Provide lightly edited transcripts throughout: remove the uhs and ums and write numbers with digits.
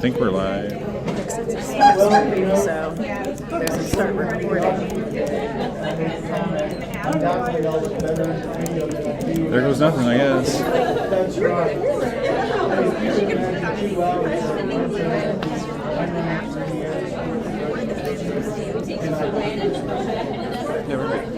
think we're live. So there's a start recording. There goes nothing, I guess. That's right. Never mind.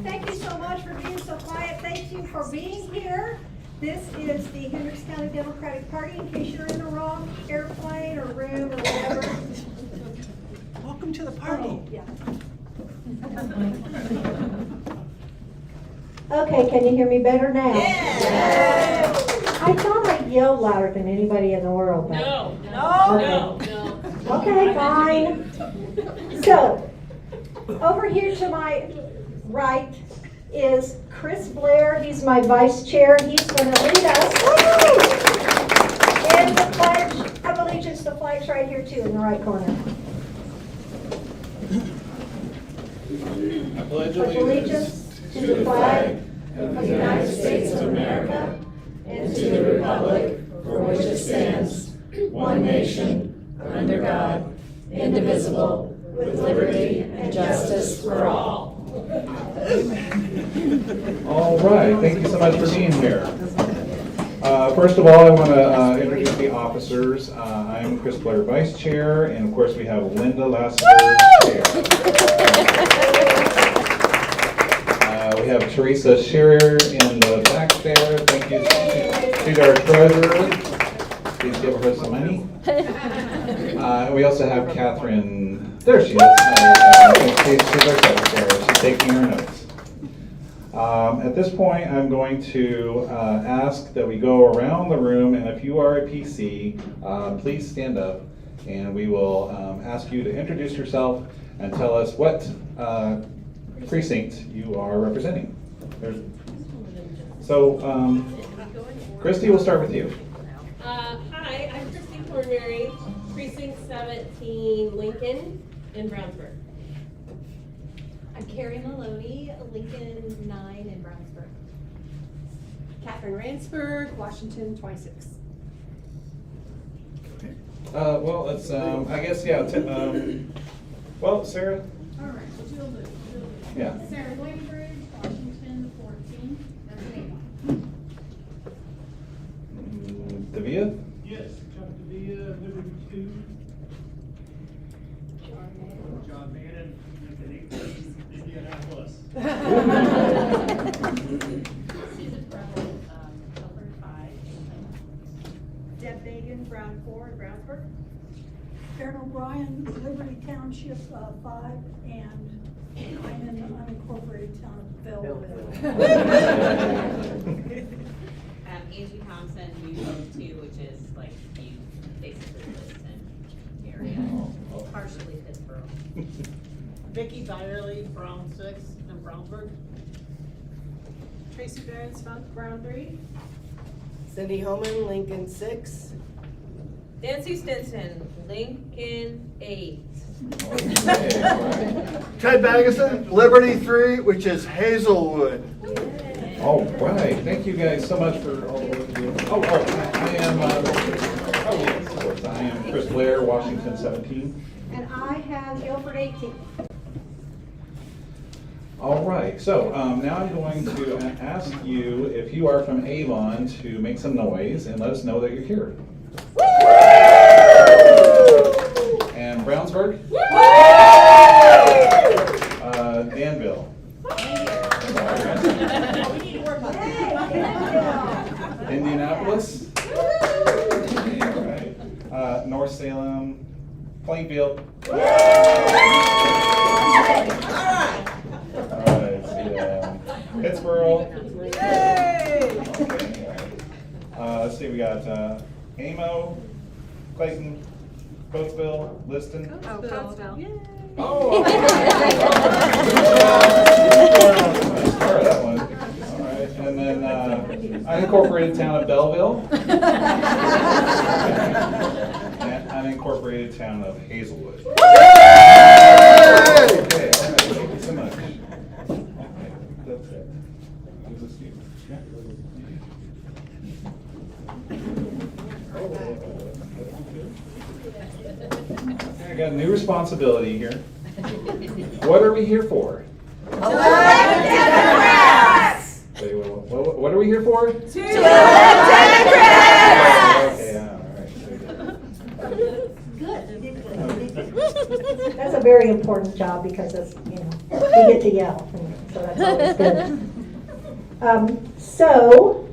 Thank you so much for being so quiet. Thank you for being here. This is the Hendricks County Democratic Party, in case you're in the wrong airplane or room or whatever. Welcome to the party. Yeah. Okay, can you hear me better now? Yeah. I thought I yelled louder than anybody in the world. But... No. Okay, fine. So, over here to my right is Chris Blair. He's my vice chair. He's going to lead us in the Pledge of Allegiance. The flag's right here too in the right corner. I pledge Allegiance to the flag of the United States of America and to the republic for which it stands, one nation, under God, indivisible, with liberty and justice for all. All right, thank you so much for being here. First of all, I want to introduce the officers. I'm Chris Blair, Vice Chair, and of course we have Linda Lassiter, Chair. We have Teresa Shearer in the back there. Thank you. She's our treasurer. Please give her some money. We also have Catherine. There she is. She's our secretary. She's taking her notes. At this point, I'm going to ask that we go around the room, and if you are a PC, please stand up, and we will ask you to introduce yourself and tell us what precinct you are representing. Christy, we'll start with you. Hi, I'm Christy Cornberry, Precinct 17, Lincoln in Brownsburg. I'm Carrie Maloney, Lincoln 9 in Brownsburg. Catherine Ransburg, Washington 26. Well, let's, I guess, yeah. Well, Sarah? All right, we'll do. Yeah. Sarah Blankenbridge, Washington 14, that's an Davia? Yes, Chuck Davia, Liberty 2. John Mannon, Lincoln 8, Indianapolis. Susan Brown, Milford 5. Deb Bagan, Brown 4 in Brownsburg. Aaron O'Brien, Liberty Township 5, and I'm in the unincorporated town of Belleville. Angie Thompson, Newton 2, which is like you basically Liston area, partially Pittsburgh. Vicki Byerly, Brown 6 in Brownsburg. Tracy Barron, Spunk, Brown 3. Cindy Homan, Lincoln 6. Nancy Stinson, Lincoln 8. Ted Magnuson, Liberty 3, which is Hazelwood. All right, thank you guys so much for all the work you do. I am Chris Blair, Washington 17. And I have Guilford 18. All right, so now I'm going to ask you, if you are from Avon, to make some noise and let us know that you're here. And Brownsburg? Danville? Indianapolis? All right. North Salem? Plainfield? All right, Pittsburgh? Let's see, we got Amo, Clayton, Coatesville, Liston. Coatesville. Yay. Oh! That one. All right, and then unincorporated town of Belleville. unincorporated town of Hazelwood. Yay! Okay, all right, thank you so much. Okay, that's it. Is this you? Yeah. I got a new responsibility here. What are we here for? Elect Democrats! Wait, what are we here for? To elect Democrats! Okay, all right. Good, you did good. That's a very important job because it's, you get to yell, and so that's always good. So,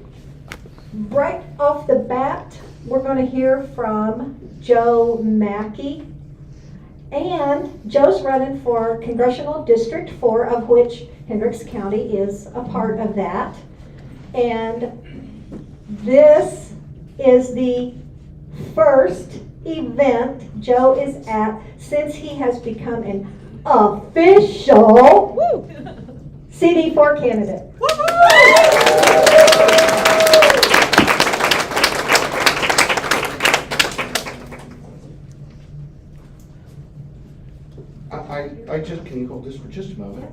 right off the bat, we're going to hear from Joe Mackey. And Joe's running for Congressional District 4, of which Hendricks County is a part of that. And this is the first event Joe is at since he has become an official CD4 candidate. Can you hold this for just a moment?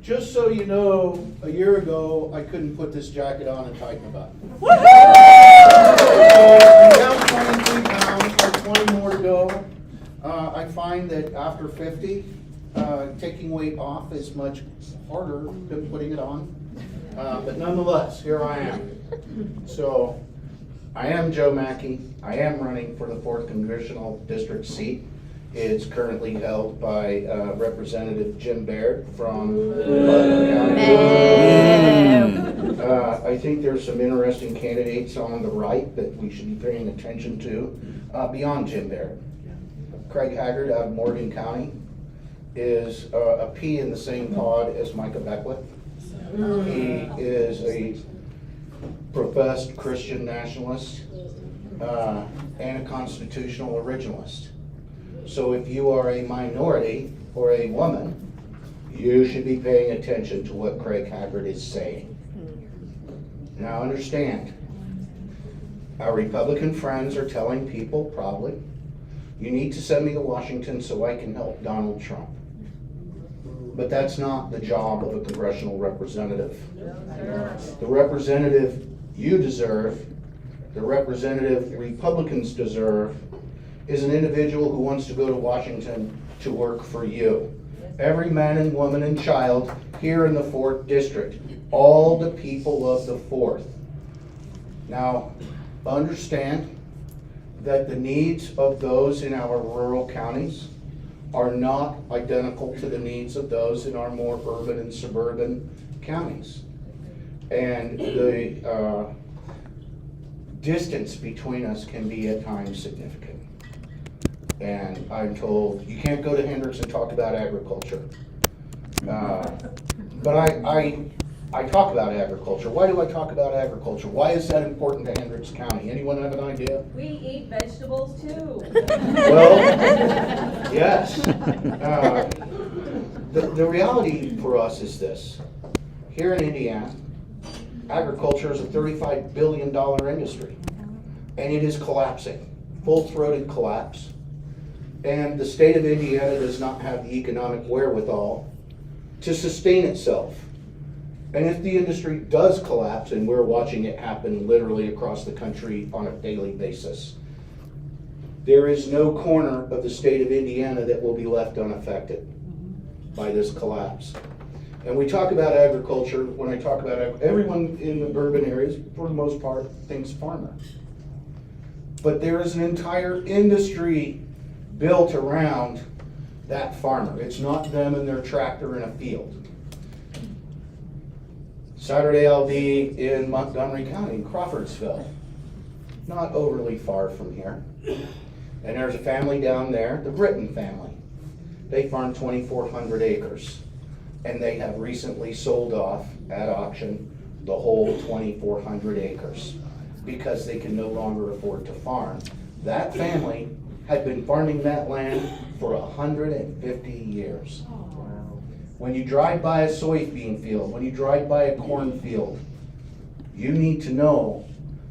Just so you know, a year ago, I couldn't put this jacket on and tighten a button. I'm down 23 pounds, like 20 more to go. I find that after 50, taking weight off is much harder than putting it on. But nonetheless, here I am. So, I am Joe Mackey. I am running for the 4th Congressional District seat. It's currently held by Representative Jim Baird from County. I think there's some interesting candidates on the right that we should be paying attention to beyond Jim Baird. Craig Haggard out of Morgan County is a pea in the same pod as Micah Beckwith. He is a professed Christian nationalist and a constitutional originalist. So if you are a minority or a woman, you should be paying attention to what Craig Haggard is saying. Now understand, our Republican friends are telling people probably, you need to send me to Washington so I can help Donald Trump. But that's not the job of a congressional representative. The representative you deserve, the representative Republicans deserve, is an individual who wants to go to Washington to work for you. Every man and woman and child here in the 4th District, all the people of the 4th. Now, understand that the needs of those in our rural counties are not identical to the needs of those in our more urban and suburban counties. And the distance between us can be at times significant. And I'm told, you can't go to Hendricks and talk about agriculture. But I talk about agriculture. Why do I talk about agriculture? Why is that important to Hendricks County? Anyone have an idea? We eat vegetables too. Well, yes. The reality for us is this. Here in Indiana, agriculture is a $35 billion industry. And it is collapsing, full-throated collapse. And the state of Indiana does not have the economic wherewithal to sustain itself. And if the industry does collapse, and we're watching it happen literally across the country on a daily basis, there is no corner of the state of Indiana that will be left unaffected by this collapse. And we talk about agriculture, when I talk about everyone in the urban areas, for the most part, thinks farmer. But there is an entire industry built around that farmer. It's not them and their tractor in a field. Saturday I'll be in Montgomery County, Crawfordsville, not overly far from here. And there's a family down there, the Britton family. They farm 2,400 acres. And they have recently sold off at auction the whole 2,400 acres because they can no longer afford to farm. That family had been farming that land for 150 years. When you drive by a soybean field, when you drive by a corn field, you need to know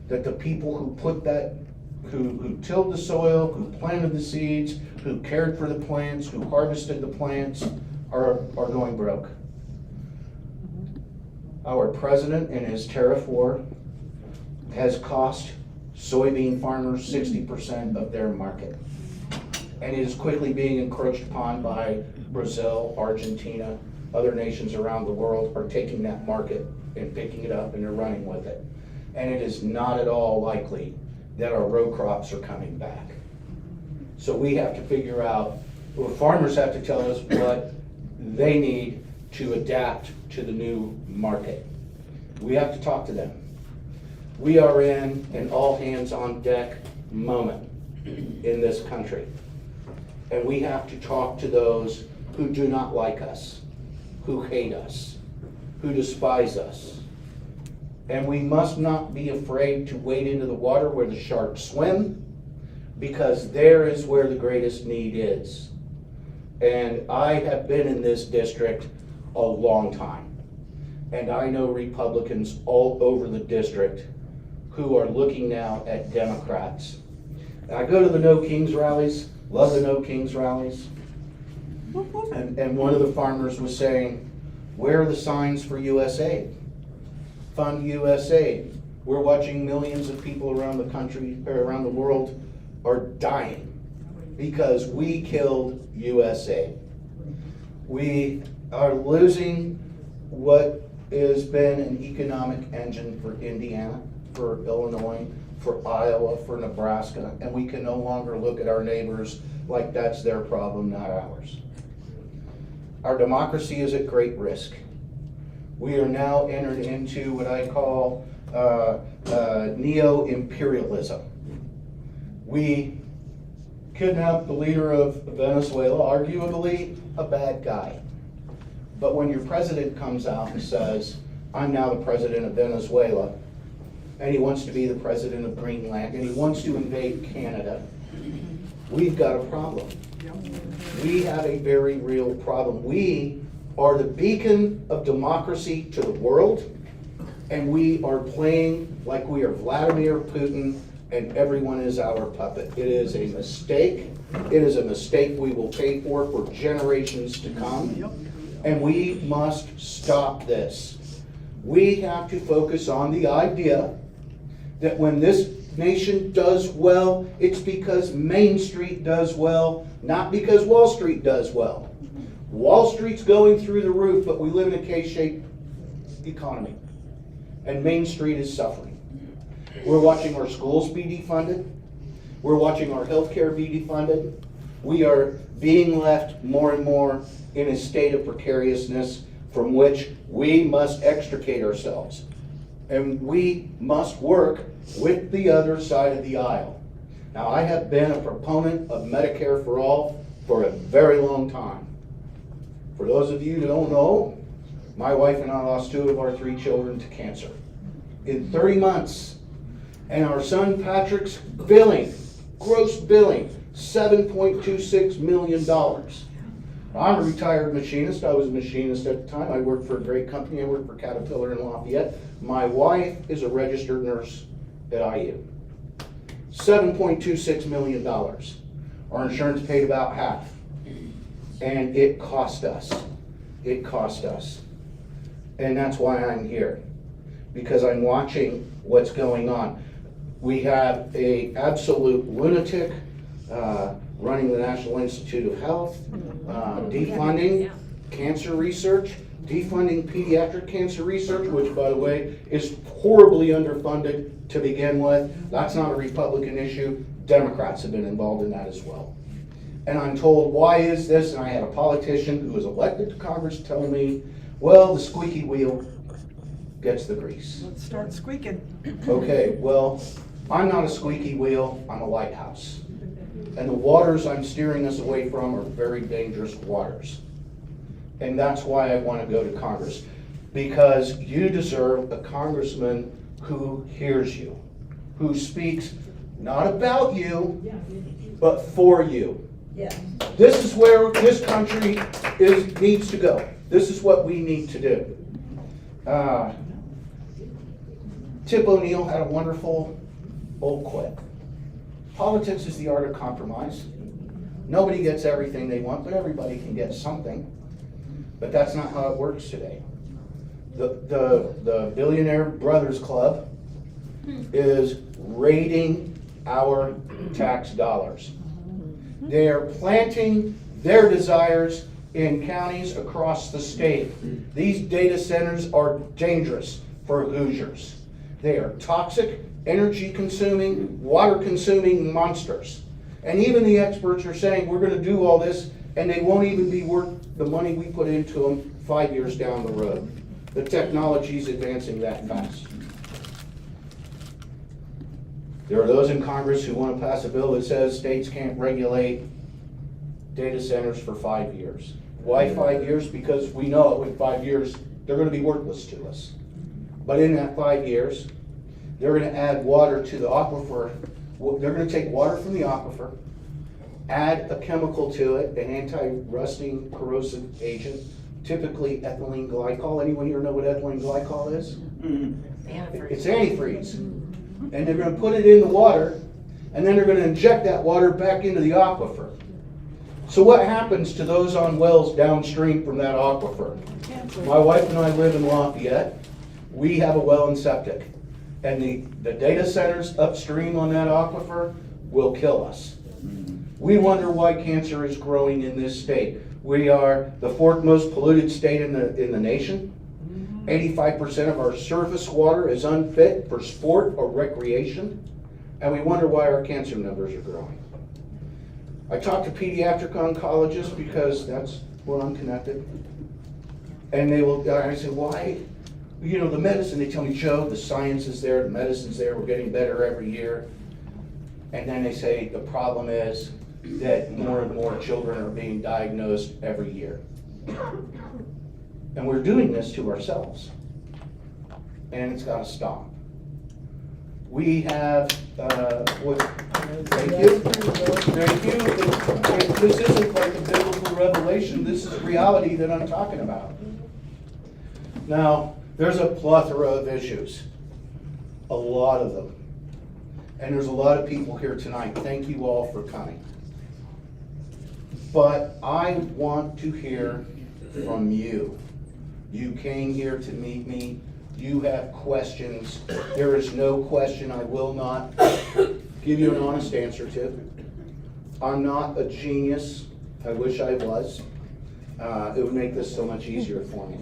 that the people who put that who tilled the soil, who planted the seeds, who cared for the plants, who harvested the plants, are going broke. Our president in his tariff war has cost soybean farmers 60% of their market. And it is quickly being encroached upon by Brazil, Argentina, other nations around the world are taking that market and picking it up and they're running with it. And it is not at all likely that our row crops are coming back. So we have to figure out, well, farmers have to tell us what they need to adapt to the new market. We have to talk to them. We are in an all hands on deck moment in this country. And we have to talk to those who do not like us, who hate us, who despise us. And we must not be afraid to wade into the water where the sharks swim, because there is where the greatest need is. And I have been in this district a long time. And I know Republicans all over the district who are looking now at Democrats. And I go to the No Kings rallies, love the No Kings rallies. And one of the farmers was saying, where are the signs for USAID? Fund USAID. We're watching millions of people around the country, or around the world, are dying because we killed USAID. We are losing what has been an economic engine for Indiana, for Illinois, for Iowa, for Nebraska, and we can no longer look at our neighbors like that's their problem, not ours. Our democracy is at great risk. We are now entered into what I call neo-imperialism. We kidnapped the leader of Venezuela, arguably a bad guy. But when your president comes out and says, I'm now the president of Venezuela, and he wants to be the president of Greenland, and he wants to invade Canada, we've got a problem. We have a very real problem. We are the beacon of democracy to the world, and we are playing like we are Vladimir Putin and everyone is our puppet. It is a mistake. It is a mistake we will pay for generations to come, and we must stop this. We have to focus on the idea that when this nation does well, it's because Main Street does well, not because Wall Street does well. Wall Street's going through the roof, but we live in a K-shaped economy, and Main Street is suffering. We're watching our schools be defunded. We're watching our healthcare be defunded. We are being left more and more in a state of precariousness from which we must extricate ourselves. And we must work with the other side of the aisle. Now, I have been a proponent of Medicare for all for a very long time. For those of you who don't know, my wife and I lost 2 of our 3 children to cancer in 30 months. And our son Patrick's billing, gross billing, $7.26 million. I'm a retired machinist. I was a machinist at the time. I worked for a great company. I worked for Caterpillar in Lafayette. My wife is a registered nurse at IU. $7.26 million. Our insurance paid about half. And it cost us. It cost us. And that's why I'm here. Because I'm watching what's going on. We have an absolute lunatic running the National Institute of Health, defunding cancer research, defunding pediatric cancer research, which, by the way, is horribly underfunded to begin with. That's not a Republican issue. Democrats have been involved in that as well. And I'm told, why is this? And I had a politician who was elected to Congress tell me, well, the squeaky wheel gets the grease. Let's start squeaking. Okay, well, I'm not a squeaky wheel, I'm a lighthouse. And the waters I'm steering us away from are very dangerous waters. And that's why I want to go to Congress. Because you deserve a congressman who hears you, who speaks not about you, but for you. Yeah. This is where this country needs to go. This is what we need to do. Tip O'Neill had a wonderful old quip. Politics is the art of compromise. Nobody gets everything they want, but everybody can get something. But that's not how it works today. The Billionaire Brothers Club is raiding our tax dollars. They are planting their desires in counties across the state. These data centers are dangerous for Hoosiers. They are toxic, energy-consuming, water-consuming monsters. And even the experts are saying we're going to do all this, and they won't even be worth the money we put into them 5 years down the road. The technology is advancing that fast. There are those in Congress who want to pass a bill that says states can't regulate data centers for 5 years. Why 5 years? Because we know in 5 years they're going to be worthless to us. But in that 5 years, they're going to add water to the aquifer. They're going to take water from the aquifer, add a chemical to it, an anti-rusting corrosive agent, typically ethylene glycol. Anyone here know what ethylene glycol is? It's antifreeze. And they're going to put it in the water, and then they're going to inject that water back into the aquifer. So what happens to those on wells downstream from that aquifer? My wife and I live in Lafayette. We have a well and septic. And the data centers upstream on that aquifer will kill us. We wonder why cancer is growing in this state. We are the fourth most polluted state in the nation. 85% of our surface water is unfit for sport or recreation. And we wonder why our cancer numbers are growing. I talk to pediatric oncologists because that's where I'm connected. And I say, why? You know, the medicine, they tell me, Joe, the science is there, the medicine's there, we're getting better every year. And then they say the problem is that more and more children are being diagnosed every year. And we're doing this to ourselves. And it's got to stop. We have, thank you. Thank you. This isn't like a biblical revelation, this is reality that I'm talking about. Now, there's a plethora of issues, a lot of them. And there's a lot of people here tonight. Thank you all for coming. But I want to hear from you. You came here to meet me. You have questions. There is no question I will not give you an honest answer to. I'm not a genius. I wish I was. It would make this so much easier for me.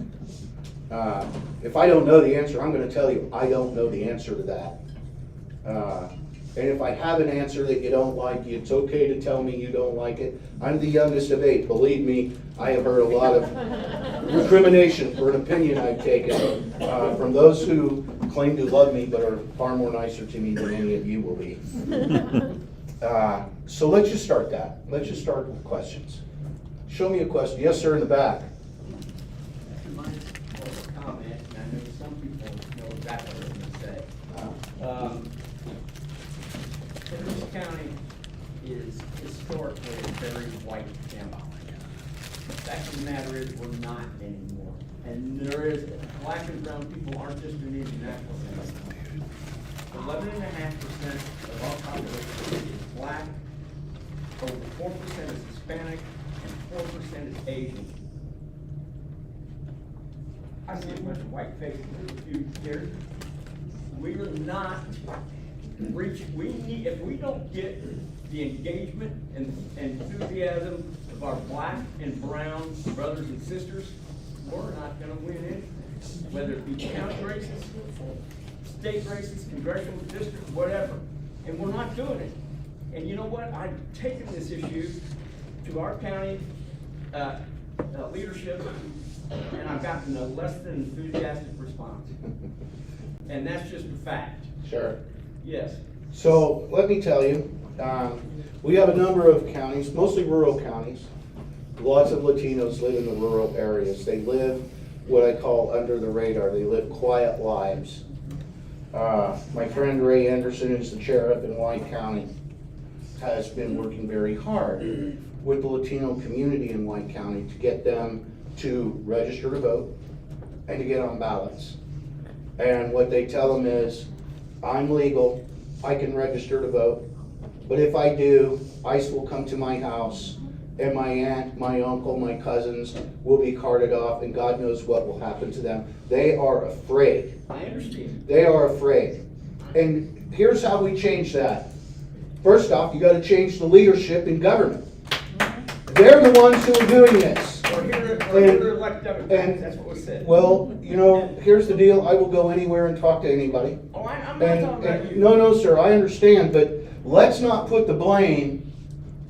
If I don't know the answer, I'm going to tell you I don't know the answer to that. And if I have an answer that you don't like, it's okay to tell me you don't like it. I'm the youngest of 8. Believe me, I have heard a lot of recrimination for an opinion I've taken from those who claim to love me but are far more nicer to me than any of you will be. So let's just start that. Let's just start with questions. Show me a question. Yes, sir, in the back. Comment, and I know some people know exactly what I'm going to say. Hendricks County is historically a very white county. The fact of the matter is, we're not anymore. And there is, black and brown people aren't just in Indianapolis anymore. 11.5% of our population is black, over 4% is Hispanic, and 4% is Asian. I see a bunch of white faces here. We are not reaching, if we don't get the engagement and enthusiasm of our black and brown brothers and sisters, we're not gonna win anything. Whether it be county races, state races, congressional district, whatever. And we're not doing it. And you know what? I've taken this issue to our county leadership, and I've gotten a less than enthusiastic response. And that's just a fact. Sure. Yes. So let me tell you, we have a number of counties, mostly rural counties. Lots of Latinos live in the rural areas. They live what I call under the radar. They live quiet lives. My friend Ray Anderson, who's the sheriff in White County, has been working very hard with the Latino community in White County to get them to register to vote and to get on ballots. And what they tell them is, I'm legal, I can register to vote, But if I do, ICE will come to my house, and my aunt, my uncle, my cousins will be carted off, and God knows what will happen to them. They are afraid. I understand. They are afraid. And here's how we change that. First off, you gotta change the leadership in government. They're the ones who are doing this. We're here to elect Democrats, that's what was said. Well, you know, here's the deal, I will go anywhere and talk to anybody. Oh, I'm not talking about you. No, sir, I understand, but let's not put the blame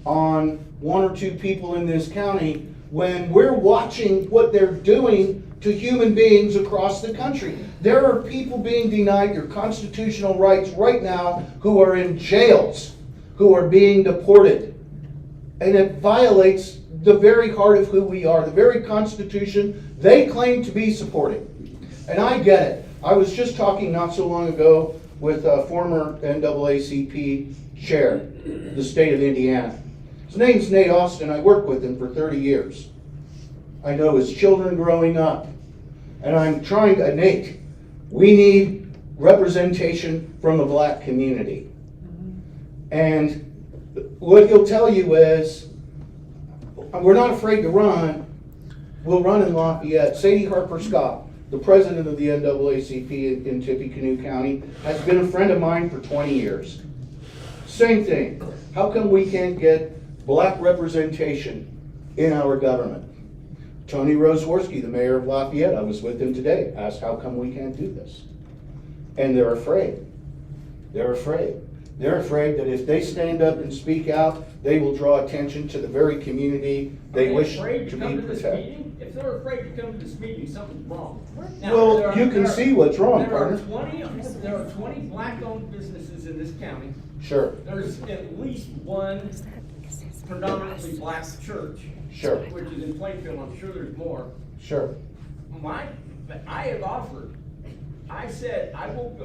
on one or two people in this county when we're watching what they're doing to human beings across the country. There are people being denied their constitutional rights right now who are in jails, who are being deported. And it violates the very heart of who we are, the very Constitution they claim to be supporting. And I get it. I was just talking not so long ago with a former NAACP chair, the state of Indiana. His name's Nate Austin. I worked with him for 30 years. I know his children growing up. And I'm trying to, Nate, we need representation from the black community. And what he'll tell you is, we're not afraid to run. We'll run in Lafayette. Sadie Harper Scott, the president of the NAACP in Tippecanoe County, has been a friend of mine for 20 years. Same thing. How come we can't get black representation in our government? Tony Roseworski, the mayor of Lafayette, I was with him today, asked how come we can't do this? And they're afraid. They're afraid. They're afraid that if they stand up and speak out, they will draw attention to the very community they wish to be protected. If they're afraid to come to this meeting, something's wrong. Now, Well, you can see what's wrong, There are partner. 20 black-owned businesses in this county. Sure, There's at least one predominantly black church. Sure. Which is in Plainfield. I'm sure there's more. sure. I have offered, I said, I will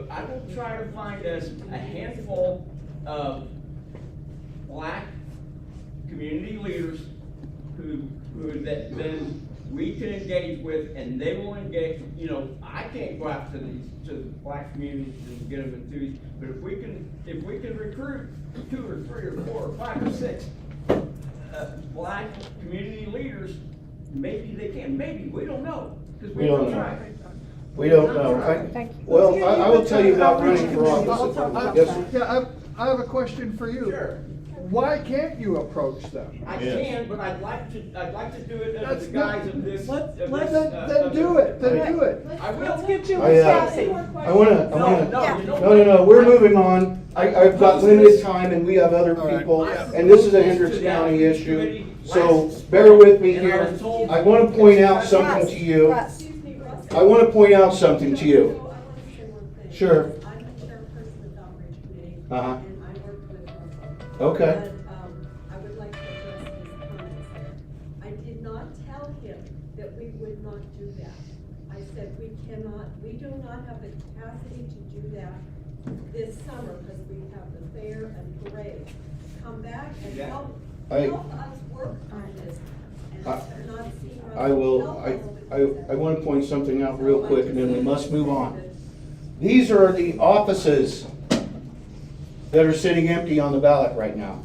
try to find us a handful of black community leaders who that then we can engage with, and they will engage. You know, I can't go out to the black communities and get them enthused, but if we can recruit 2 or 3 or 4 or 5 or 6 black community leaders, maybe they can. Maybe, we don't know, because we don't don't know. try. We don't know. I will tell you about running for office. Yes, sir. Yeah, I have a question for you. Sure. Why can't you approach them? I can, but I'd like to do it under the guise of this. Then do it, then do it. I will. Let's get you I with Cassie. No, we're moving on. I've got limited time and we have other people, and this is a Hendricks County issue, so bear with me here. I want to point out something to you. I want to point out something to you. Sure. I'm the chairperson of the Outreach Committee, Uh-huh. and I worked with Russell. Okay. But, I would like to address his comments there. I did not tell him that we would not do that. I said we do not have the capacity to do that this summer, because we have the fair and parade. Come back and help us work on this, and not see Russell. I will, I want to point something out real quick and then we must move on. These are the offices that are sitting empty on the ballot right now.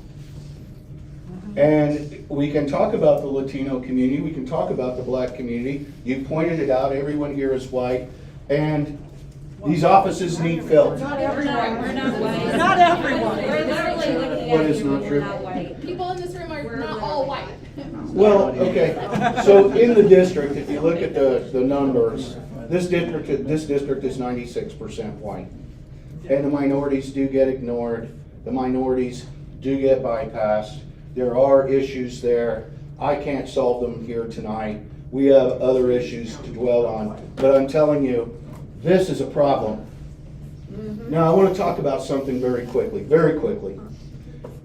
And we can talk about the Latino community, we can talk about the black community. You pointed it out, everyone here is white, and these offices need filled. Not everyone. We're not white. Not everyone. We're literally looking What at is you, not we're true? not white. People in this room are not all white. Well, okay, so in the district, if you look at the numbers, this district is 96% white. And the minorities do get ignored, the minorities do get bypassed. There are issues there. I can't solve them here tonight. We have other issues to dwell on, but I'm telling you, this is a problem. Now, I want to talk about something very quickly.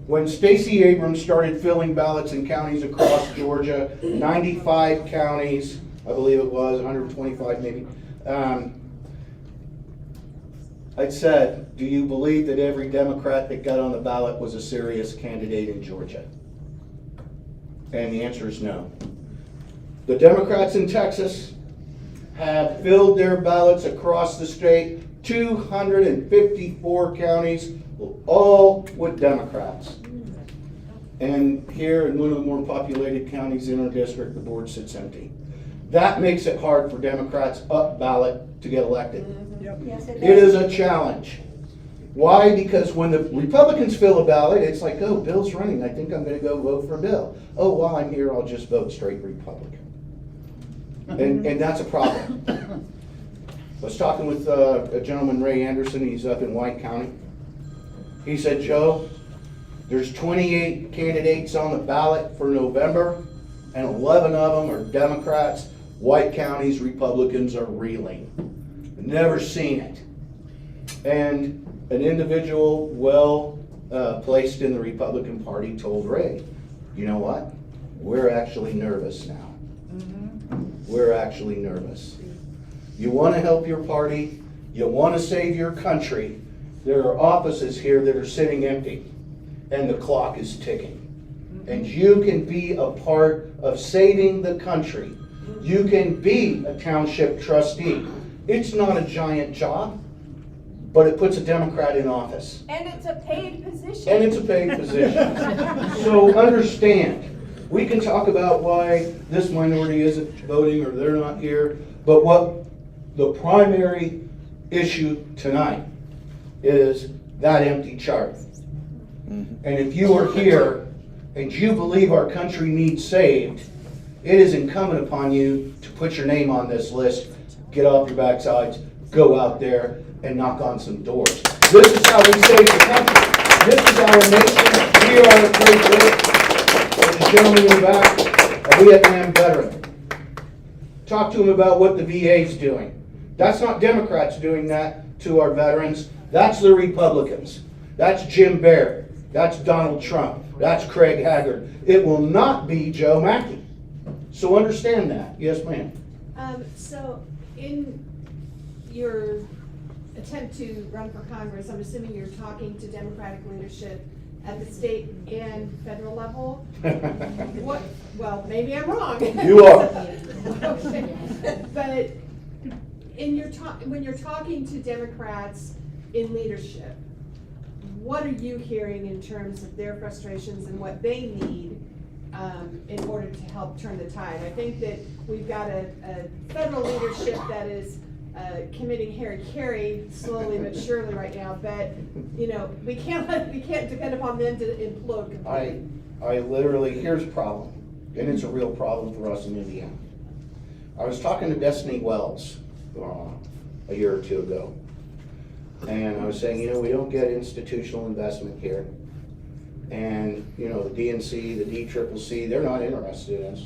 When Stacey Abrams started filling ballots in counties across Georgia, 95 counties, I believe it was, 125 maybe, I said, do you believe that every Democrat that got on the ballot was a serious candidate in Georgia? And the answer is no. The Democrats in Texas have filled their ballots across the state, 254 counties, all with Democrats. And here in one of the more populated counties in our district, the board sits empty. That makes it hard for Democrats up ballot to get elected. Yes, it It is does. a challenge. Why? Because when the Republicans fill a ballot, it's like, oh, Bill's running, I think I'm gonna go vote for Bill. Oh, while I'm here, I'll just vote straight Republican. And that's a problem. I was talking with a gentleman, Ray Anderson, he's up in White County. He said, Joe, there's 28 candidates on the ballot for November, and 11 of them are Democrats. White County's Republicans are reeling. Never seen it. And an individual placed in the Republican Party told Ray, you know what? We're actually nervous now. We're actually nervous. You want to help your party, you want to save your country, there are offices here that are sitting empty, and the clock is ticking. And you can be a part of saving the country. You can be a township trustee. It's not a giant job, but it puts a Democrat in office. And it's a paid position. And it's a paid position. So understand, we can talk about why this minority isn't voting or they're not here, but what the primary issue tonight is that empty chart. And if you are here and you believe our country needs saved, it is incumbent upon you to put your name on this list, get off your backsides, go out there and knock on some doors. This is how we save the country. This is our nation. We are a great work. There's a gentleman in the back, a Vietnam veteran. Talk to him about what the VA's doing. That's not Democrats doing that to our veterans. That's the Republicans. That's Jim Baird. That's Donald Trump. That's Craig Haggard. It will not be Joe Mackey. So understand that. Yes, ma'am. So in your attempt to run for Congress, I'm assuming you're talking to Democratic leadership at the state and federal level? What? Well, maybe I'm wrong. You are. Okay. But when you're talking to Democrats in leadership, what are you hearing in terms of their frustrations and what they need in order to help turn the tide? I think that we've got a federal leadership that is committing Harry slowly but surely right now, but we can't depend upon them to implode completely. I literally, here's a problem, and it's a real problem for us in Indiana. I was talking to Destiny Wells a year or two ago, and I was saying, we don't get institutional investment here. And, the DNC, the DCCC, they're not interested in us.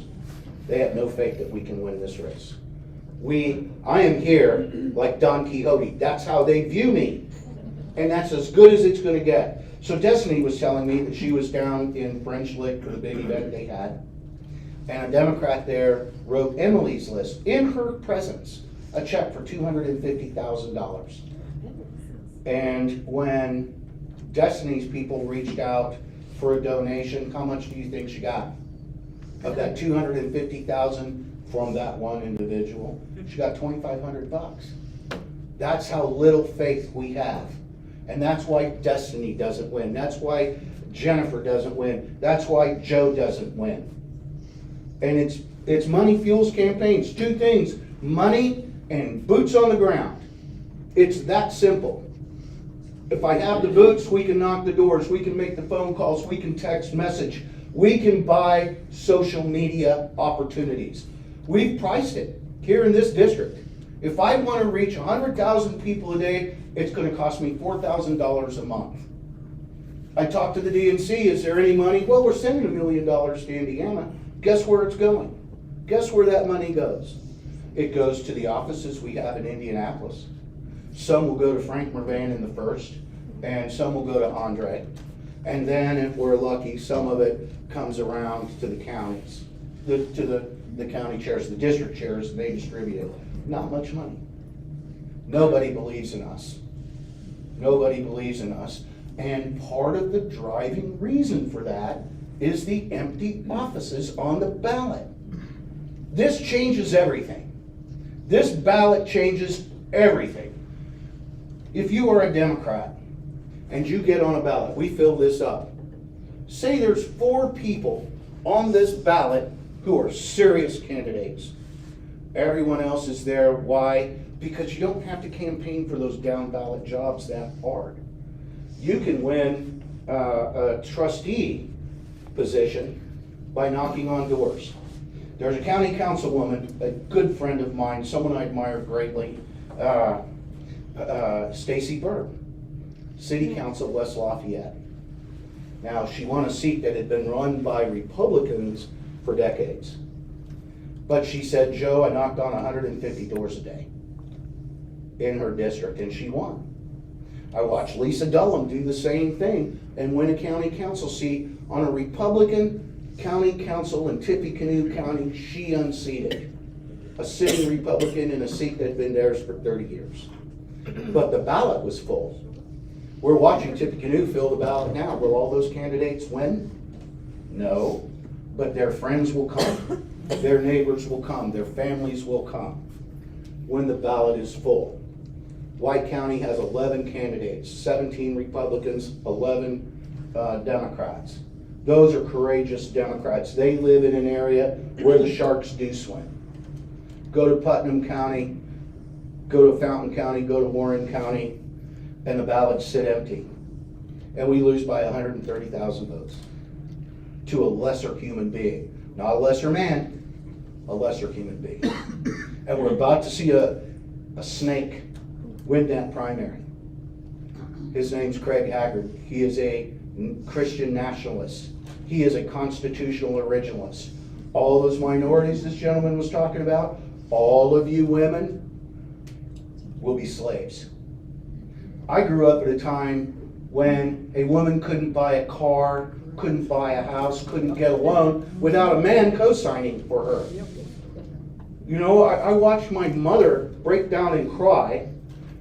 They have no faith that we can win this race. I am here like Don Quixote. That's how they view me. And that's as good as it's going to get. So Destiny was telling me that she was down in French Lick for the big event they had. And a Democrat there wrote Emily's list, in her presence, a check for $250,000. And when Destiny's people reached out for a donation, how much do you think she got? Of that $250,000 from that one individual, she got $2,500. That's how little faith we have. And that's why Destiny doesn't win. That's why Jennifer doesn't win. That's why Joe doesn't win. And it's money fuels campaigns. Two things, money and boots on the ground. It's that simple. If I have the boots, we can knock the doors, we can make the phone calls, we can text message, we can buy social media opportunities. We've priced it here in this district. If I want to reach 100,000 people a day, it's going to cost me $4,000 a month. I talked to the DNC, is there any money? Well, we're sending $1 million to Indiana. Guess where it's going? Guess where that money goes? It goes to the offices we have in Indianapolis. Some will go to Frank Mervan in the first, and some will go to Andre. And then, if we're lucky, some of it comes around to the counties, to the county chairs, the district chairs, and they distribute it. Not much money. Nobody believes in us. Nobody believes in us. And part of the driving reason for that is the empty offices on the ballot. This changes everything. This ballot changes everything. If you are a Democrat and you get on a ballot, we fill this up. Say there's 4 people on this ballot who are serious candidates. Everyone else is there. Why? Because you don't have to campaign for those down ballot jobs that hard. You can win a trustee position by knocking on doors. There's a county councilwoman, a good friend of mine, someone I admire greatly, Stacy Berg, City Council West Lafayette. Now, she won a seat that had been run by Republicans for decades. But she said, Joe, I knocked on 150 doors a day in her district, and she won. I watched Lisa Dullum do the same thing and win a county council seat on a Republican county council in Tippecanoe County. She unseated a sitting Republican in a seat that had been theirs for 30 years. But the ballot was full. We're watching Tippecanoe fill the ballot now. Will all those candidates win? No, but their friends will come. Their neighbors will come. Their families will come when the ballot is full. White County has 11 candidates, 17 Republicans, 11 Democrats. Those are courageous Democrats. They live in an area where the sharks do swim. Go to Putnam County, go to Fountain County, go to Warren County, and the ballots sit empty. And we lose by 130,000 votes to a lesser human being. Not a lesser man, a lesser human being. And we're about to see a snake win that primary. His name's Craig Haggard. He is a Christian nationalist. He is a constitutional originalist. All those minorities this gentleman was talking about, all of you women will be slaves. I grew up at a time when a woman couldn't buy a car, couldn't buy a house, couldn't get a loan without a man co-signing for her. You know, I watched my mother break down and cry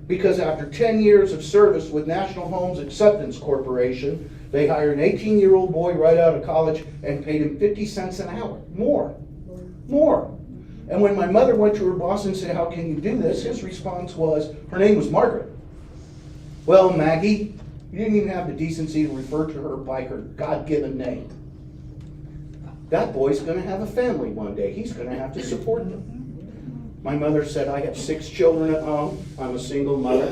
because after 10 years of service with National Homes Acceptance Corporation, they hired an 18-year-old boy right out of college and paid him 50 cents an hour. More. And when my mother went to her boss and said, how can you do this? His response was, her name was Margaret. Well, Maggie, you didn't even have the decency to refer to her by her God-given name. That boy's going to have a family one day. He's going to have to support them. My mother said, I have 6 children at home. I'm a single mother.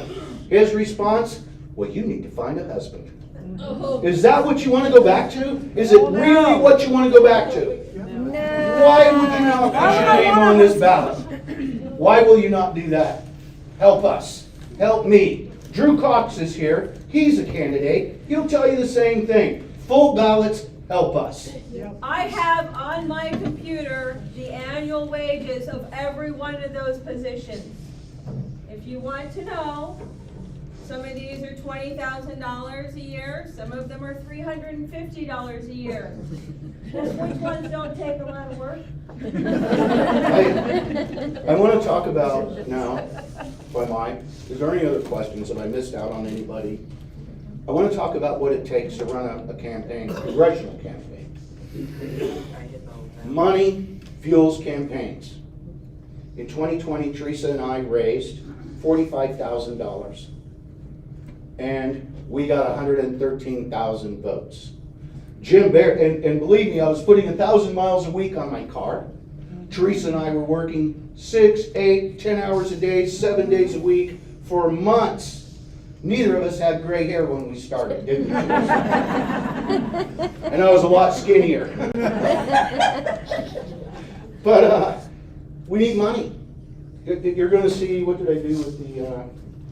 His response, well, you need to find a husband. Is that what you want to go back to? Is it really what you want to go back to? No. Why would you not put your name on this ballot? Why will you not do that? Help us. Help me. Drew Cox is here. He's a candidate. He'll tell you the same thing. Full ballots, help us. I have on my computer the annual wages of every one of those positions. If you want to know, some of these are $20,000 a year. Some of them are $350 a year. Which ones don't take a lot of work? I want to talk about now, if I might, is there any other questions? Have I missed out on anybody? I want to talk about what it takes to run a campaign, a congressional campaign. Money fuels campaigns. In 2020, Teresa and I raised $45,000. And we got 113,000 votes. Jim Bear, and believe me, I was putting 1,000 miles a week on my car. Teresa and I were working 6, 8, 10 hours a day, 7 days a week for months. Neither of us had gray hair when we started, didn't we? And I was a lot skinnier. But we need money. You're going to see, what did I do with the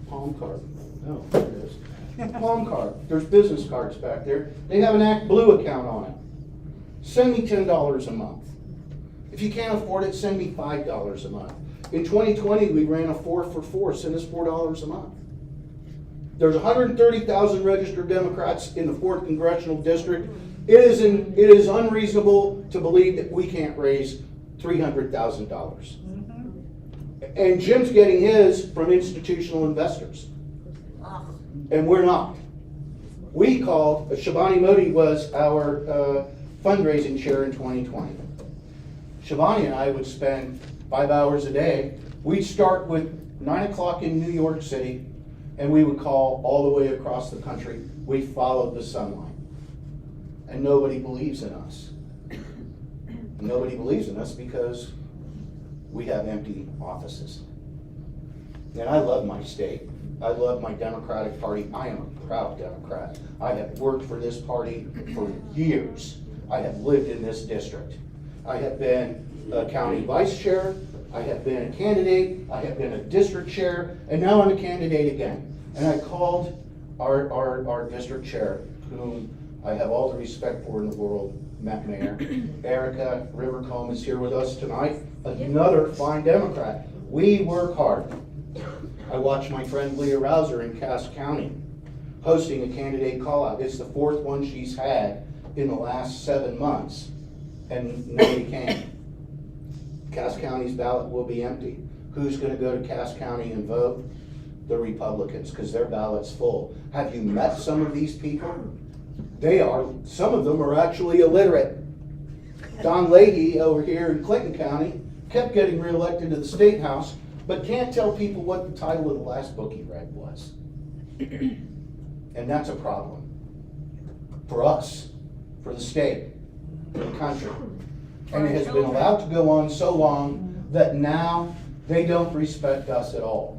palm card? Oh, there it is. Palm card. There's business cards back there. They have an Act Blue account on it. Send me $10 a month. If you can't afford it, send me $5 a month. In 2020, we ran a 4 for 4. Send us $4 a month. There's 130,000 registered Democrats in the 4th Congressional District. It is unreasonable to believe that we can't raise $300,000. And Jim's getting his from institutional investors. And we're not. We called, Shabani Modi was our fundraising chair in 2020. Shabani and I would spend 5 hours a day. We'd start with 9 o'clock in New York City, and we would call all the way across the country We followed the sunlight. And nobody believes in us. Nobody believes in us because we have empty offices. And I love my state. I love my Democratic Party. I am a proud Democrat. I have worked for this party for years. I have lived in this district. I have been a county vice chair. I have been a candidate. I have been a district chair. And now I'm a candidate again. And I called our district chair, whom I have all the respect for in the world, Mayor. Erica Rivercombe is here with us tonight. Another fine Democrat. We work hard. I watched my friend Leah Rouser in Cass County hosting a candidate call-out. It's the 4th one she's had in the last 7 months, and nobody came. Cass County's ballot will be empty. Who's going to go to Cass County and vote? The Republicans, because their ballot's full. Have you met some of these people? Some of them are actually illiterate. Don Leahy over here in Clinton County kept getting reelected to the State House, but can't tell people what the title of the last book he read was. And that's a problem. For us, for the state, for the country. And it has been allowed to go on so long that now they don't respect us at all.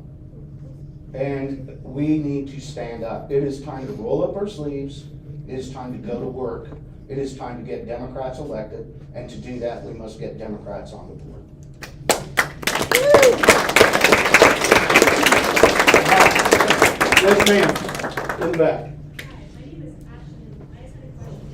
And we need to stand up. It is time to roll up our sleeves. It is time to go to work. It is time to get Democrats elected. And to do that, we must get Democrats on the board. Yes, ma'am. In the back. Hi, my name is Ashton. I just had a question.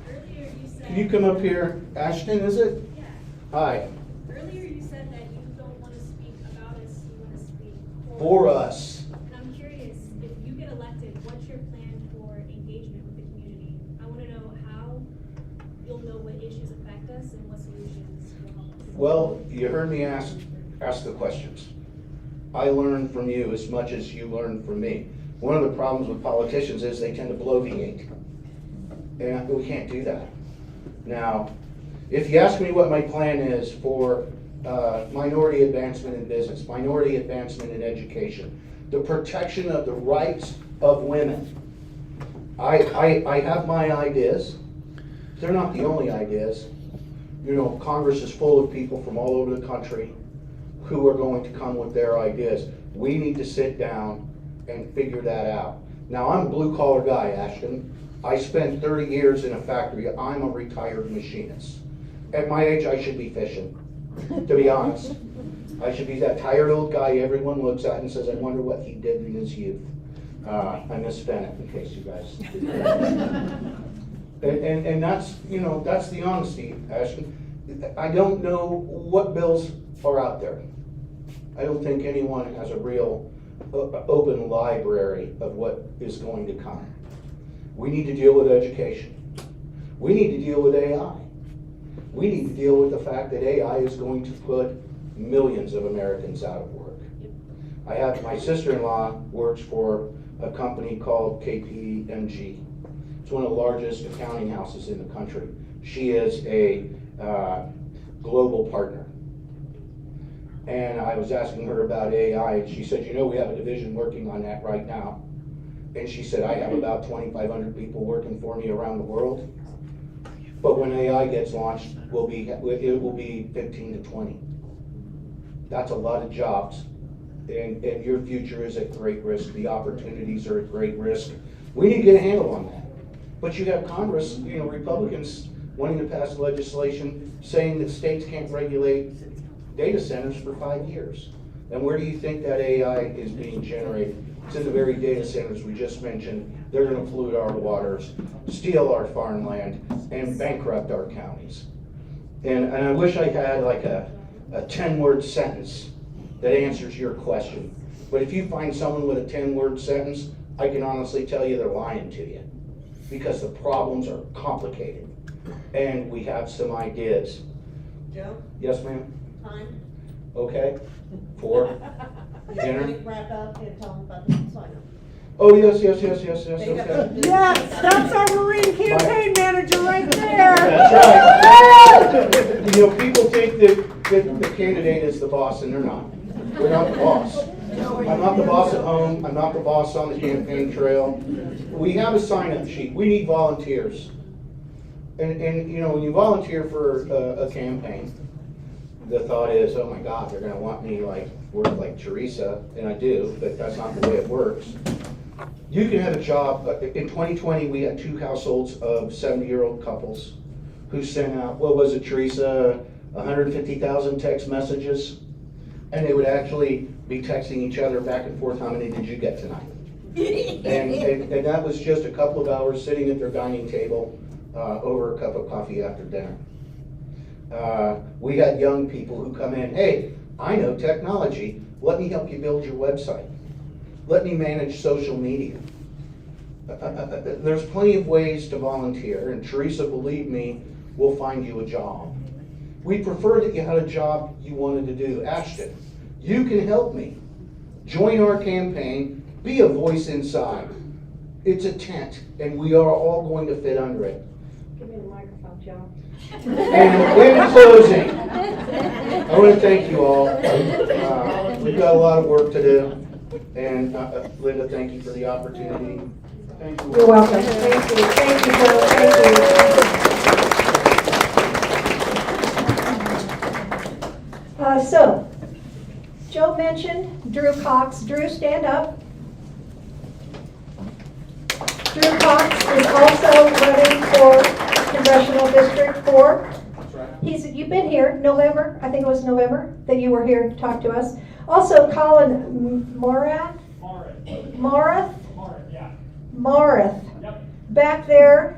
Earlier you said. Can you come up here? Ashton, is it? Yeah. Hi. Earlier you said that you don't want to speak about us, you want to speak For us. And I'm curious, if you get elected, what's your plan for engagement with the community? I want to know how you'll know what issues affect us and what solutions will help us. Well, you heard me ask the questions. I learn from you as much as you learn from me. One of the problems with politicians is they tend to bloviate. And we can't do that. Now, if you ask me what my plan is for minority advancement in business, minority advancement in education, the protection of the rights of women, I have my ideas. They're not the only ideas. You know, Congress is full of people from all over the country who are going to come with their ideas. We need to sit down and figure that out. Now, I'm a blue-collar guy, Ashton. I spent 30 years in a factory. I'm a retired machinist. At my age, I should be fishing, to be honest. I should be that tired old guy everyone looks at and says, I wonder what he did in his youth. I misspent it, in case you guys. And that's, you know, that's the honesty, Ashton. I don't know what bills are out there. I don't think anyone has a real open library of what is going to come. We need to deal with education. We need to deal with AI. We need to deal with the fact that AI is going to put millions of Americans out of work. I have my sister-in-law works for a company called KPMG. It's one of the largest accounting houses in the country. She is a global partner. And I was asking her about AI, and she said, you know, we have a division working on that right now. And she said, I have about 2,500 people working for me around the world. But when AI gets launched, it will be 15 to 20. That's a lot of jobs. And your future is at great risk. The opportunities are at great risk. We need to get a handle on that. But you have Congress, you know, Republicans wanting to pass legislation saying that states can't regulate data centers for 5 years. And where do you think that AI is being generated? It's in the very data centers we just mentioned. They're going to pollute our waters, steal our farmland, and bankrupt our counties. And I wish I had like a 10-word sentence that answers your question. But if you find someone with a 10-word sentence, I can honestly tell you they're lying to you, because the problems are complicated. And we have some ideas. Joe? Yes, ma'am? Time? Okay. For dinner? Wrap up and tell them about the sign-up. Oh, yes, okay. Yes, that's our Marine campaign manager right there. That's right. You know, people think that the candidate is the boss, and they're not. We're not the boss. I'm not the boss at home, I'm not the boss on the campaign trail. We have a sign-up sheet, we need volunteers. And you know, when you volunteer for a campaign, the thought is, oh my God, they're gonna want me like, work like Teresa, and I do, but that's not the way it works. You can have a job, in 2020, we had 2 households of 70-year-old couples who sent out, what was it, Teresa, 150,000 text messages? And they would actually be texting each other back and forth, how many did you get tonight? And that was just a couple of hours sitting at their dining table over a cup of coffee after dinner. We had young people who come in, hey, I know technology, let me help you build your website. Let me manage social media. There's plenty of ways to volunteer, and Teresa, believe me, will find you a job. We prefer that you had a job you wanted to do. Ashton, you can help me. Join our campaign, be a voice inside. It's a tent, and we are all going to fit under it. Give me the microphone, Joe. And in closing, I want to thank you all. We've got a lot of work to do. And Linda, thank you for the opportunity. Thank you. You're welcome. Thank you. Thank you, Joe. Thank you. So, Joe mentioned Drew Cox. Drew, stand up. Drew Cox is also running for Congressional District 4. You've been here, November, I think it was November, that you were here to talk to us. Also, Colin Morath, Yep. back there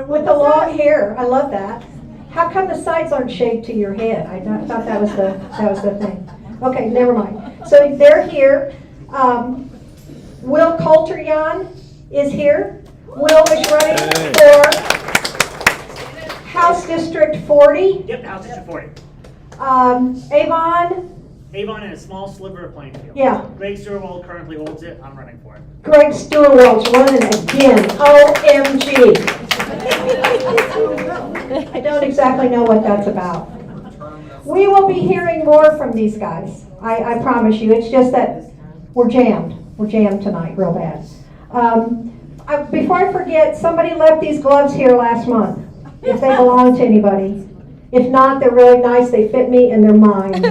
with the long hair. I love that. How come the sides aren't shaved to your head? I thought that was the thing. Okay, never mind. So they're here. Will Coulter-Yan is here. Will is running for House District 40. Yep, House District 40. Avon in a small sliver of playing field. Yeah. Greg Stewart currently holds it. I'm running for it. Greg Stewart running again. OMG. I don't exactly know what that's about. We will be hearing more from these guys. I promise you. It's just that we're jammed. We're jammed tonight real bad. Before I forget, somebody left these gloves here last month. If they belong to anybody. If not, they're really nice. They fit me and they're mine.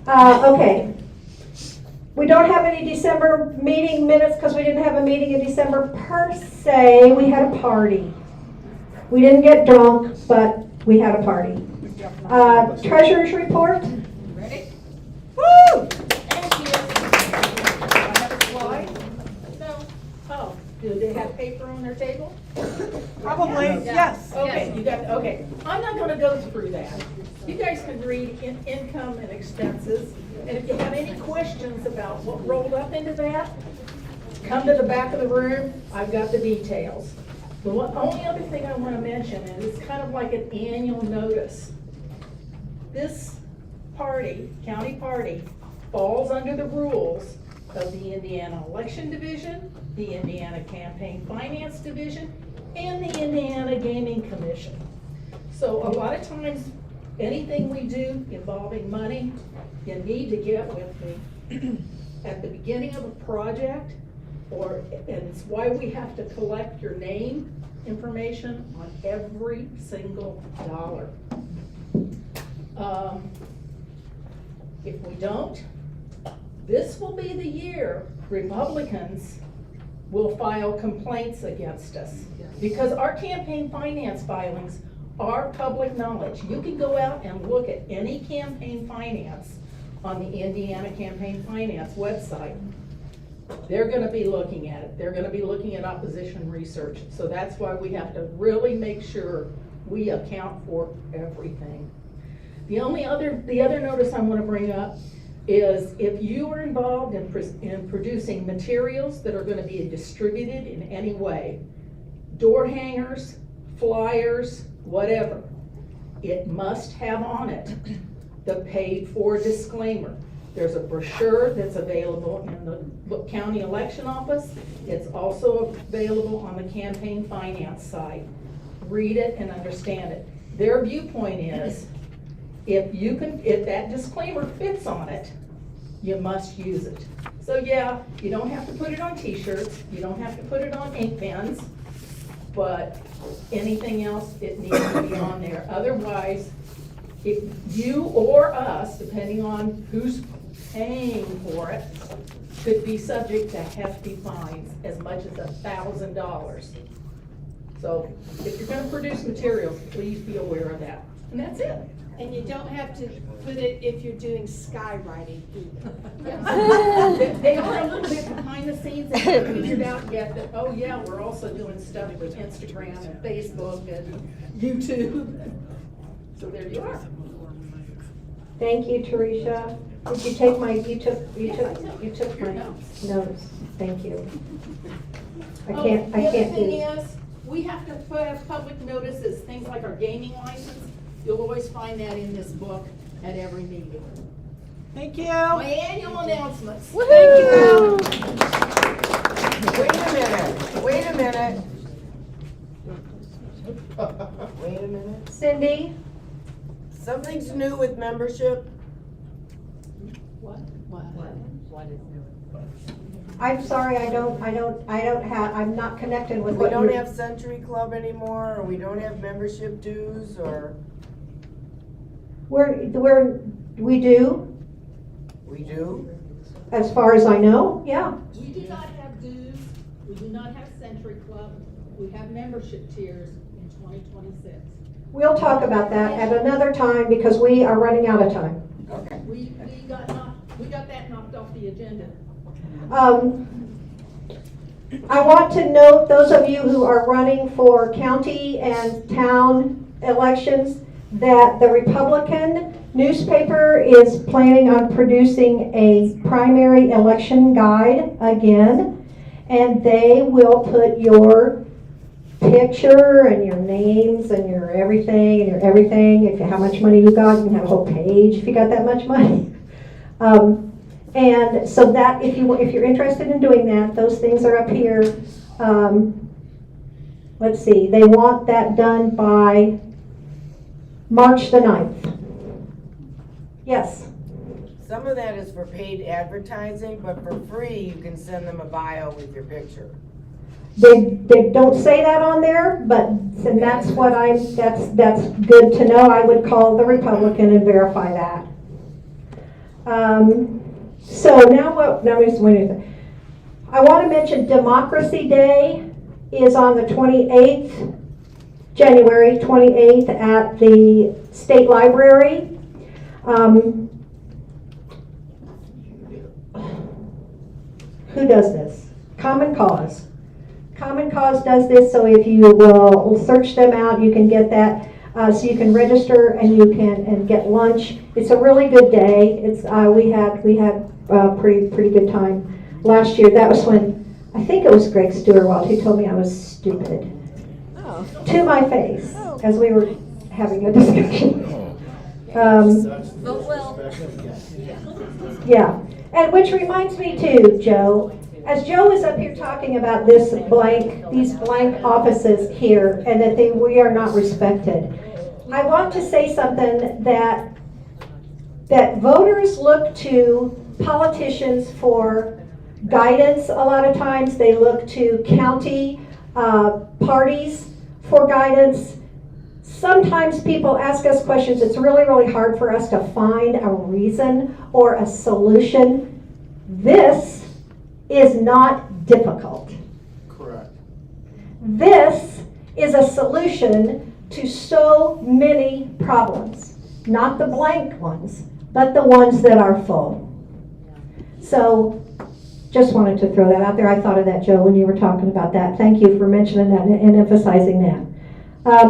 Okay. We don't have any December meeting minutes because we didn't have a meeting in December per se. We had a party. We didn't get drunk, but we had a party. Treasurer's report. Ready? Woo! Thank you. I have a slide? No. Oh, do they have paper on their table? Probably, yes. Okay, you got, okay. I'm not gonna go through that. You guys can read income and expenses, and if you have any questions about what rolled up into that, come to the back of the room, I've got the details. The only other thing I wanna mention is it's kind of like an annual notice. This party, county party, falls under the rules of the Indiana Election Division, the Indiana Campaign Finance Division, and the Indiana Gaming Commission. So a lot of times, anything we do involving money, you need to get with me at the beginning of a project, and it's why we have to collect your name information on every single dollar. If we don't, this will be the year Republicans will file complaints against us. Because our campaign finance filings are public knowledge. You can go out and look at any campaign finance on the Indiana Campaign Finance website. They're gonna be looking at it. They're gonna be looking at opposition research. So that's why we have to really make sure we account for everything. The other notice I want to bring up is if you are involved in producing materials that are going to be distributed in any way, door hangers, flyers, whatever, it must have on it the paid for disclaimer. There's a brochure that's available in the county election office. It's also available on the campaign finance site. Read it and understand it. Their viewpoint is, if that disclaimer fits on it, you must use it. So yeah, you don't have to put it on t-shirts, you don't have to put it on ink pens, but anything else, it needs to be on there. Otherwise, if you or us, depending on who's paying for it, could be subject to hefty fines as much as $1,000. So if you're gonna produce materials, please be aware of that. And that's it. And you don't have to put it if you're doing skywriting either. They are a little bit behind the scenes, they haven't figured out yet that, oh yeah, we're also doing stuff with Instagram and Facebook and YouTube. So there you are. Thank you, Teresa. Did you take my, you took my notes. Thank you. I can't The other do. thing is, we have to put public notices, things like our gaming license. You'll always find that in this book at every meeting. Thank you. My annual announcements. Woo-hoo! Wait a minute, wait a minute. Wait a minute. Cindy? Something's new with membership. What? I'm sorry, I don't have, I'm not connected with We what don't you're. have Century Club anymore, or we don't have membership dues, or We do, we do? as far as I know, yeah. We do not have dues, we do not have Century Club, we have membership tiers in 2026. We'll talk about that at another time because we are running out of time. Okay. We got that knocked off the agenda. I want to note, those of you who are running for county and town elections, that the Republican newspaper is planning on producing a primary election guide again, and they will put your picture and your names and your everything, if how much money you got, you can have a whole page if you got that much money. And so that if you're interested in doing that, those things are up here. Let's see, they want that done by March the 9th. Yes. Some of that is for paid advertising, but for free, you can send them a bio with your picture. They don't say that on there, but and that's what that's good to know. I would call the Republican and verify that. So now what? Now I want to mention Democracy Day is on the 28th, January 28th at the State Library. Who does this? Common Cause. Common Cause does this, so if you will search them out, you can get that. So you can register and you can get lunch. It's a really good day. It's we had a pretty good time last year. That was when I think it was Greg Stewart who told me I was stupid to my face as we were having a discussion. Yeah, and which reminds me too, Joe. As Joe was up here talking about these blank offices here, and that we are not respected, I want to say something that voters look to politicians for guidance. A lot of times they look to county parties for guidance. Sometimes people ask us questions. It's really, really hard for us to find a reason or a solution. This is not difficult. Correct. This is a solution to so many problems. Not the blank ones, but the ones that are full. So, just wanted to throw that out there. I thought of that, Joe, when you were talking about that. Thank you for mentioning that and emphasizing that.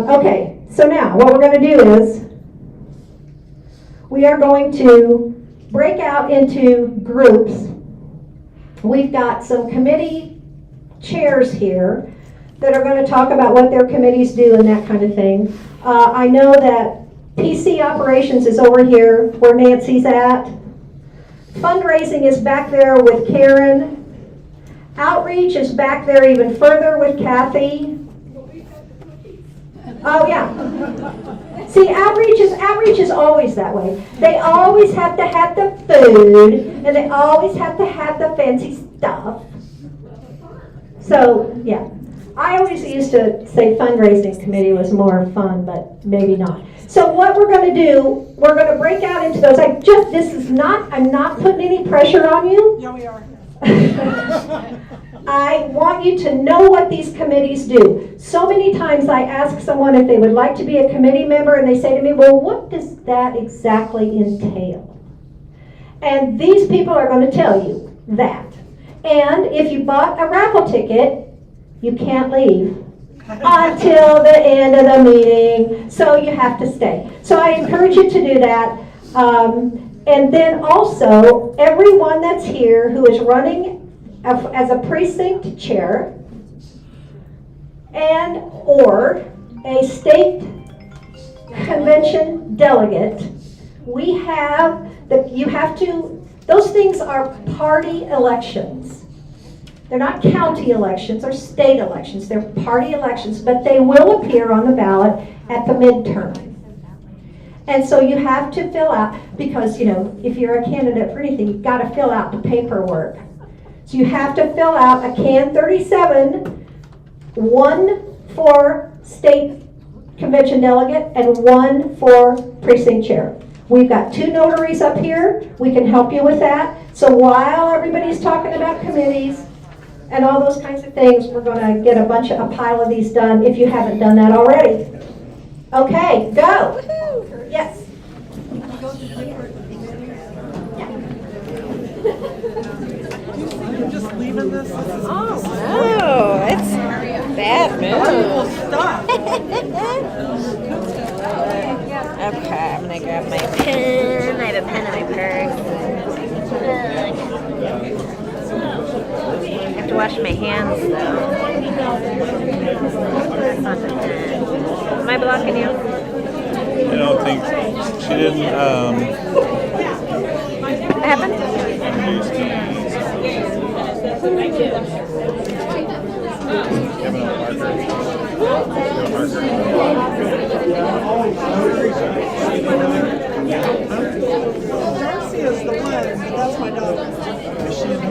Okay, so now what we're going to do is we are going to break out into groups. We've got some committee chairs here that are going to talk about what their committees do and that kind of thing. I know that PC operations is over here where Nancy's at. Fundraising is back there with Karen. Outreach is back there even further with Kathy. Oh yeah. See, outreach is always that way. They always have to have the food, and they always have to have the fancy stuff. So, yeah. I always used to say fundraising committee was more fun, but maybe not. So what we're going to do, we're going to break out into those. I'm not putting any pressure on you. Yeah, we are. I want you to know what these committees do. So many times I ask someone if they would like to be a committee member, and they say to me, well, what does that exactly entail? And these people are going to tell you that. And if you bought a raffle ticket, you can't leave until the end of the meeting, so you have to stay. So I encourage you to do that. And then also, everyone that's here who is running as a precinct chair and or a state convention delegate, those things are party elections. They're not county elections or state elections. They're party elections, but they will appear on the ballot at the midterm. And so you have to fill out, because, if you're a candidate for anything, you've got to fill out the paperwork. So you have to fill out a Can 37, one for state convention delegate and one for precinct chair. We've got 2 notaries up here. We can help you with that. So while everybody's talking about committees and all those kinds of things, we're going to get a pile of these done if you haven't done that already. Okay, go. Yes. You're just leaving this? Oh, no, it's bad news. Stop. Okay, I'm gonna grab my pen. I have a pen in my purse. I have to wash my hands though. That's not the pen. Am I blocking you? I don't think she didn't. What happened? Darcy is the one. That's my daughter. Is she in the